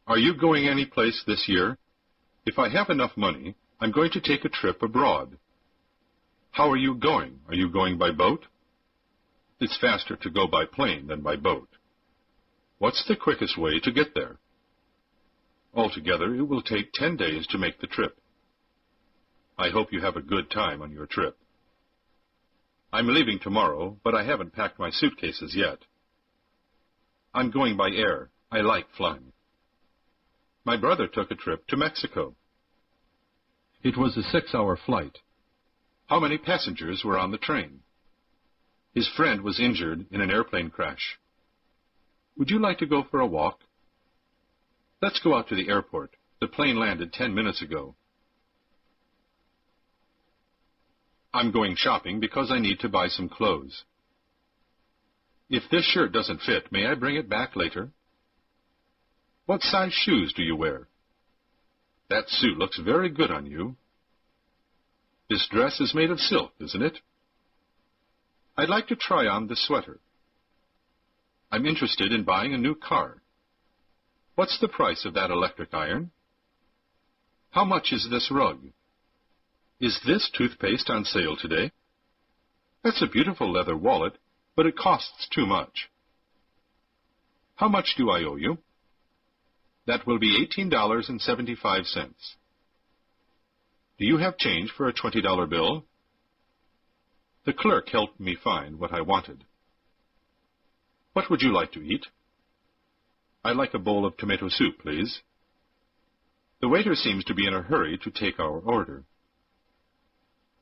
Are you going any place this year? If I have enough money, I'm going to take a trip abroad. How are you going? Are you going by boat? It's faster to go by plane than by boat. What's the quickest way to get there? Altogether, it will take 10 days to make the trip. I hope you have a good time on your trip. I'm leaving tomorrow, but I haven't packed my suitcases yet. I'm going by air. I like flying. My brother took a trip to Mexico. It was a 6-hour flight. How many passengers were on the train? His friend was injured in an airplane crash. Would you like to go for a walk? Let's go out to the airport. The plane landed 10 minutes ago. I'm going shopping because I need to buy some clothes. If this shirt doesn't fit, may I bring it back later? What size shoes do you wear? That suit looks very good on you. This dress is made of silk, isn't it? I'd like to try on the sweater. I'm interested in buying a new car. What's the price of that electric iron? How much is this rug? Is this toothpaste on sale today? That's a beautiful leather wallet, but it costs too much. How much do I owe you? That will be $18.75. Do you have change for a $20 bill? The clerk helped me find what I wanted. What would you like to eat? I'd like a bowl of tomato soup, please. The waiter seems to be in a hurry to take our order.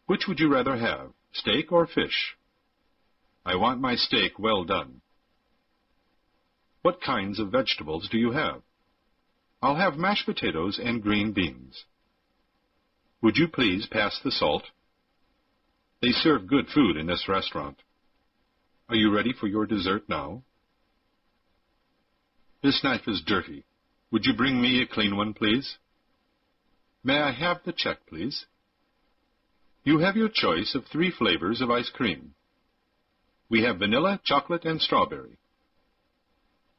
Which would you rather have, steak or fish? I want my steak well done. What kinds of vegetables do you have? I'll have mashed potatoes and green beans. Would you please pass the salt? They serve good food in this restaurant. Are you ready for your dessert now? This knife is dirty. Would you bring me a clean one, please? May I have the check, please? You have your choice of 3 flavors of ice cream. We have vanilla, chocolate, and strawberry.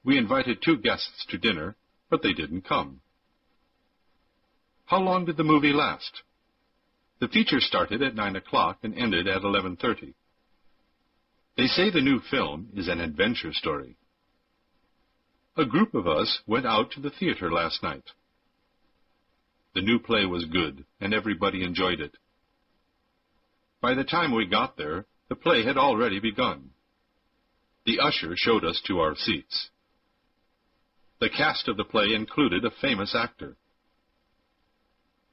We invited 2 guests to dinner, but they didn't come. How long did the movie last? The feature started at 9 o'clock and ended at 11:30. They say the new film is an adventure story. A group of us went out to the theater last night. The new play was good, and everybody enjoyed it. By the time we got there, the play had already begun. The usher showed us to our seats. The cast of the play included a famous actor.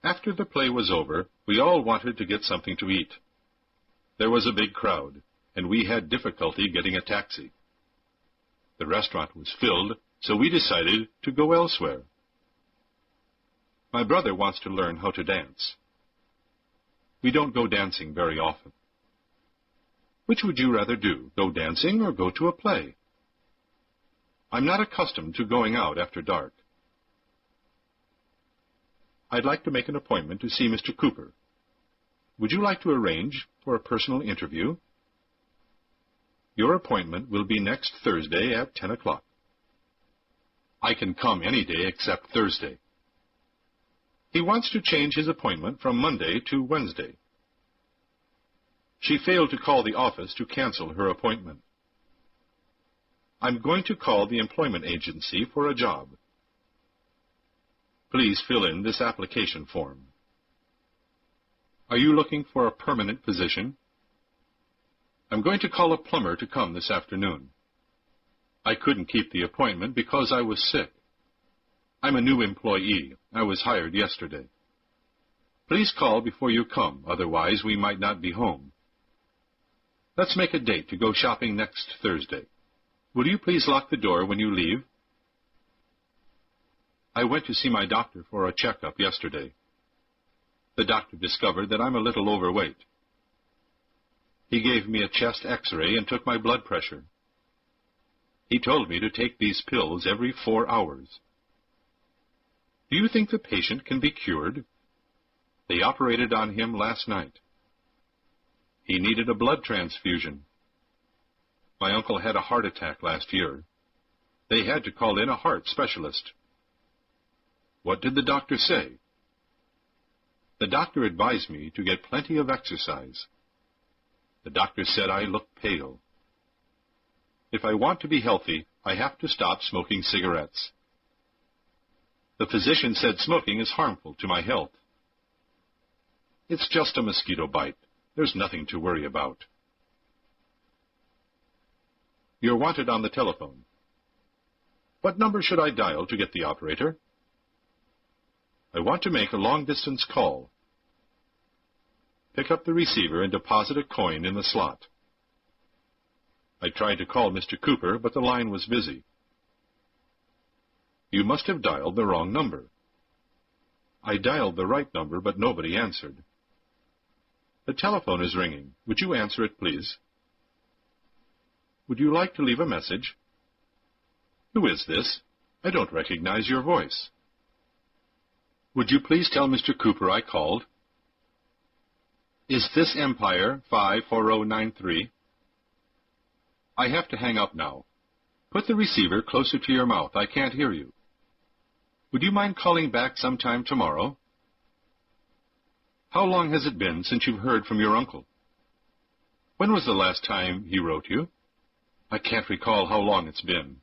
After the play was over, we all wanted to get something to eat. There was a big crowd, and we had difficulty getting a taxi. The restaurant was filled, so we decided to go elsewhere. My brother wants to learn how to dance. We don't go dancing very often. Which would you rather do, go dancing or go to a play? I'm not accustomed to going out after dark. I'd like to make an appointment to see Mr. Cooper. Would you like to arrange for a personal interview? Your appointment will be next Thursday at 10 o'clock. I can come any day except Thursday. He wants to change his appointment from Monday to Wednesday. She failed to call the office to cancel her appointment. I'm going to call the employment agency for a job. Please fill in this application form. Are you looking for a permanent position? I'm going to call a plumber to come this afternoon. I couldn't keep the appointment because I was sick. I'm a new employee. I was hired yesterday. Please call before you come, otherwise we might not be home. Let's make a date to go shopping next Thursday. Will you please lock the door when you leave? I went to see my doctor for a checkup yesterday. The doctor discovered that I'm a little overweight. He gave me a chest X-ray and took my blood pressure. He told me to take these pills every 4 hours. Do you think the patient can be cured? They operated on him last night. He needed a blood transfusion. My uncle had a heart attack last year. They had to call in a heart specialist. What did the doctor say? The doctor advised me to get plenty of exercise. The doctor said I look pale. If I want to be healthy, I have to stop smoking cigarettes. The physician said smoking is harmful to my health. It's just a mosquito bite. There's nothing to worry about. You're wanted on the telephone. What number should I dial to get the operator? I want to make a long-distance call. Pick up the receiver and deposit a coin in the slot. I tried to call Mr. Cooper, but the line was busy. You must have dialed the wrong number. I dialed the right number, but nobody answered. The telephone is ringing. Would you answer it, please? Would you like to leave a message? Who is this? I don't recognize your voice. Would you please tell Mr. Cooper I called? Is this Empire 54093? I have to hang up now. Put the receiver closer to your mouth. I can't hear you. Would you mind calling back sometime tomorrow? How long has it been since you've heard from your uncle? When was the last time he wrote you? I can't recall how long it's been.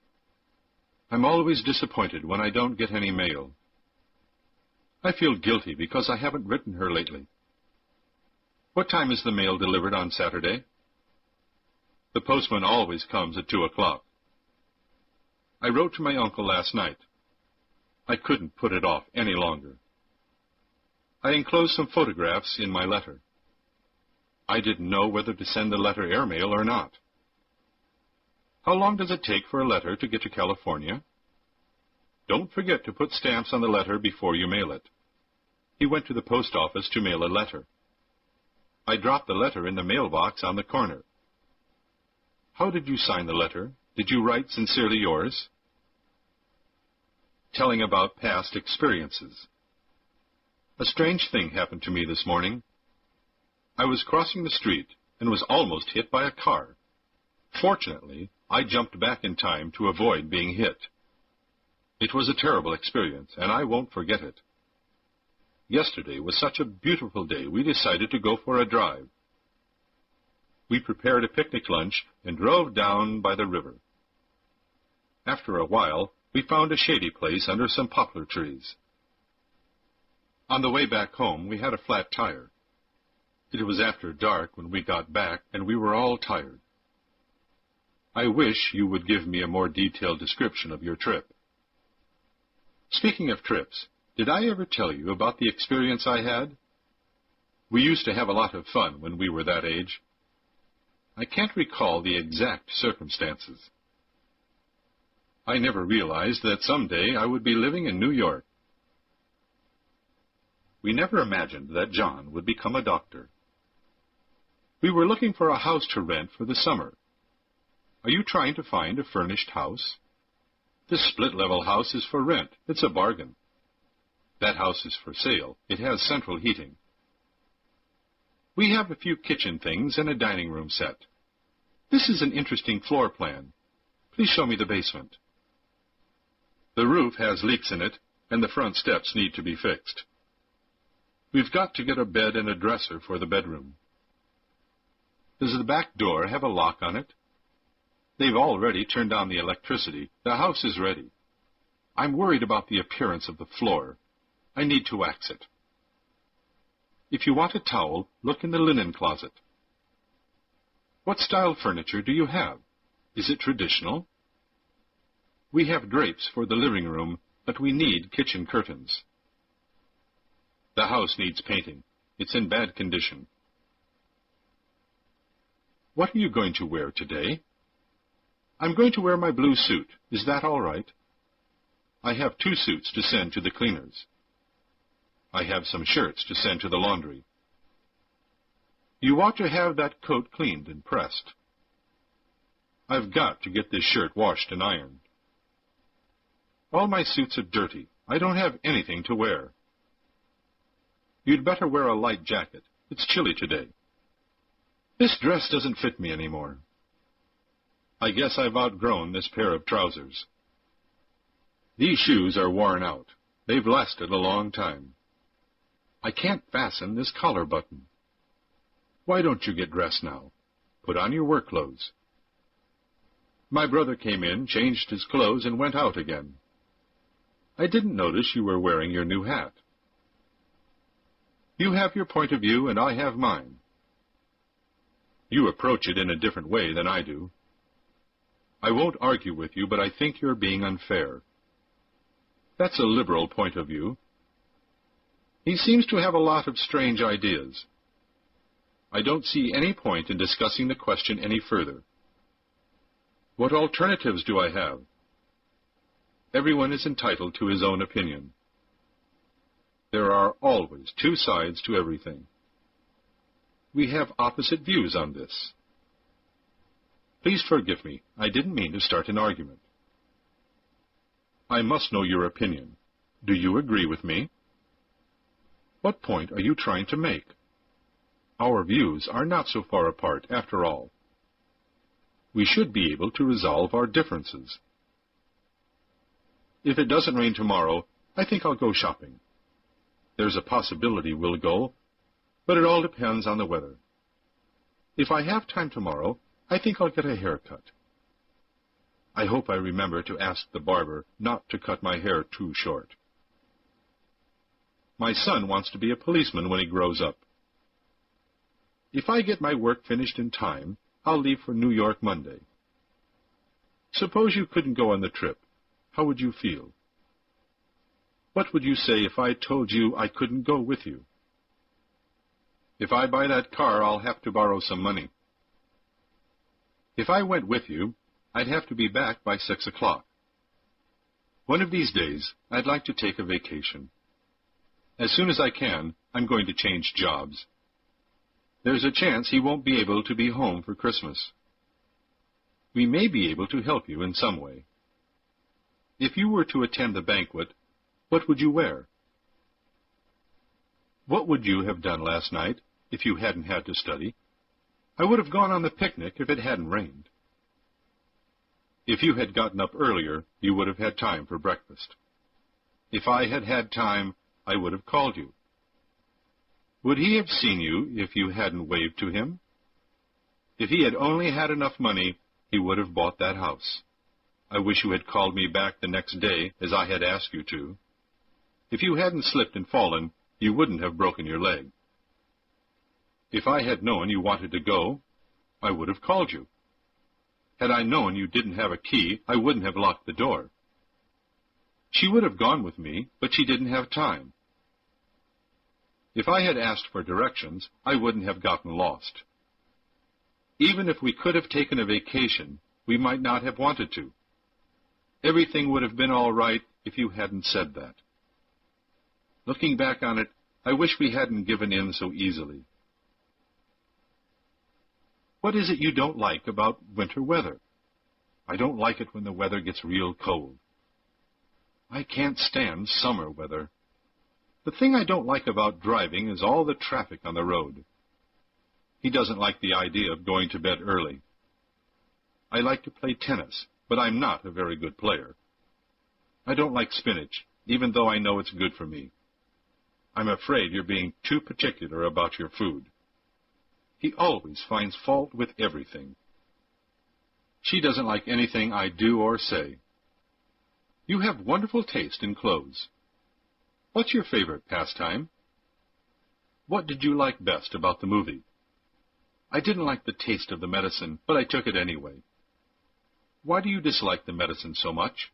I'm always disappointed when I don't get any mail. I feel guilty because I haven't written her lately. What time is the mail delivered on Saturday? The postman always comes at 2 o'clock. I wrote to my uncle last night. I couldn't put it off any longer. I enclosed some photographs in my letter. I didn't know whether to send the letter airmail or not. How long does it take for a letter to get to California? Don't forget to put stamps on the letter before you mail it. He went to the post office to mail a letter. I dropped the letter in the mailbox on the corner. How did you sign the letter? Did you write sincerely yours? Telling about past experiences. A strange thing happened to me this morning. I was crossing the street and was almost hit by a car. Fortunately, I jumped back in time to avoid being hit. It was a terrible experience, and I won't forget it. Yesterday was such a beautiful day, we decided to go for a drive. We prepared a picnic lunch and drove down by the river. After a while, we found a shady place under some poplar trees. On the way back home, we had a flat tire. It was after dark when we got back, and we were all tired. I wish you would give me a more detailed description of your trip. Speaking of trips, did I ever tell you about the experience I had? We used to have a lot of fun when we were that age. I can't recall the exact circumstances. I never realized that someday I would be living in New York. We never imagined that John would become a doctor. We were looking for a house to rent for the summer. Are you trying to find a furnished house? This split-level house is for rent. It's a bargain. That house is for sale. It has central heating. We have a few kitchen things and a dining room set. This is an interesting floor plan. Please show me the basement. The roof has leaks in it, and the front steps need to be fixed. We've got to get a bed and a dresser for the bedroom. Does the back door have a lock on it? They've already turned on the electricity. The house is ready. I'm worried about the appearance of the floor. I need to wax it. If you want a towel, look in the linen closet. What style furniture do you have? Is it traditional? We have drapes for the living room, but we need kitchen curtains. The house needs painting. It's in bad condition. What are you going to wear today? I'm going to wear my blue suit. Is that all right? I have 2 suits to send to the cleaners. I have some shirts to send to the laundry. You ought to have that coat cleaned and pressed. I've got to get this shirt washed and ironed. All my suits are dirty. I don't have anything to wear. You'd better wear a light jacket. It's chilly today. This dress doesn't fit me anymore. I guess I've outgrown this pair of trousers. These shoes are worn out. They've lasted a long time. I can't fasten this collar button. Why don't you get dressed now? Put on your work clothes. My brother came in, changed his clothes, and went out again. I didn't notice you were wearing your new hat. You have your point of view, and I have mine. You approach it in a different way than I do. I won't argue with you, but I think you're being unfair. That's a liberal point of view. He seems to have a lot of strange ideas. I don't see any point in discussing the question any further. What alternatives do I have? Everyone is entitled to his own opinion. There are always two sides to everything. We have opposite views on this. Please forgive me. I didn't mean to start an argument. I must know your opinion. Do you agree with me? What point are you trying to make? Our views are not so far apart, after all. We should be able to resolve our differences. If it doesn't rain tomorrow, I think I'll go shopping. There's a possibility we'll go, but it all depends on the weather. If I have time tomorrow, I think I'll get a haircut. I hope I remember to ask the barber not to cut my hair too short. My son wants to be a policeman when he grows up. If I get my work finished in time, I'll leave for New York Monday. Suppose you couldn't go on the trip. How would you feel? What would you say if I told you I couldn't go with you? If I buy that car, I'll have to borrow some money. If I went with you, I'd have to be back by 6 o'clock. One of these days, I'd like to take a vacation. As soon as I can, I'm going to change jobs. There's a chance he won't be able to be home for Christmas. We may be able to help you in some way. If you were to attend the banquet, what would you wear? What would you have done last night if you hadn't had to study? I would have gone on the picnic if it hadn't rained. If you had gotten up earlier, you would have had time for breakfast. If I had had time, I would have called you. Would he have seen you if you hadn't waved to him? If he had only had enough money, he would have bought that house. I wish you had called me back the next day, as I had asked you to. If you hadn't slipped and fallen, you wouldn't have broken your leg. If I had known you wanted to go, I would have called you. Had I known you didn't have a key, I wouldn't have locked the door. She would have gone with me, but she didn't have time. If I had asked for directions, I wouldn't have gotten lost. Even if we could have taken a vacation, we might not have wanted to. Everything would have been all right if you hadn't said that. Looking back on it, I wish we hadn't given in so easily. What is it you don't like about winter weather? I don't like it when the weather gets real cold. I can't stand summer weather. The thing I don't like about driving is all the traffic on the road. He doesn't like the idea of going to bed early. I like to play tennis, but I'm not a very good player. I don't like spinach, even though I know it's good for me. I'm afraid you're being too particular about your food. He always finds fault with everything. She doesn't like anything I do or say. You have wonderful taste in clothes. What's your favorite pastime? What did you like best about the movie? I didn't like the taste of the medicine, but I took it anyway. Why do you dislike the medicine so much?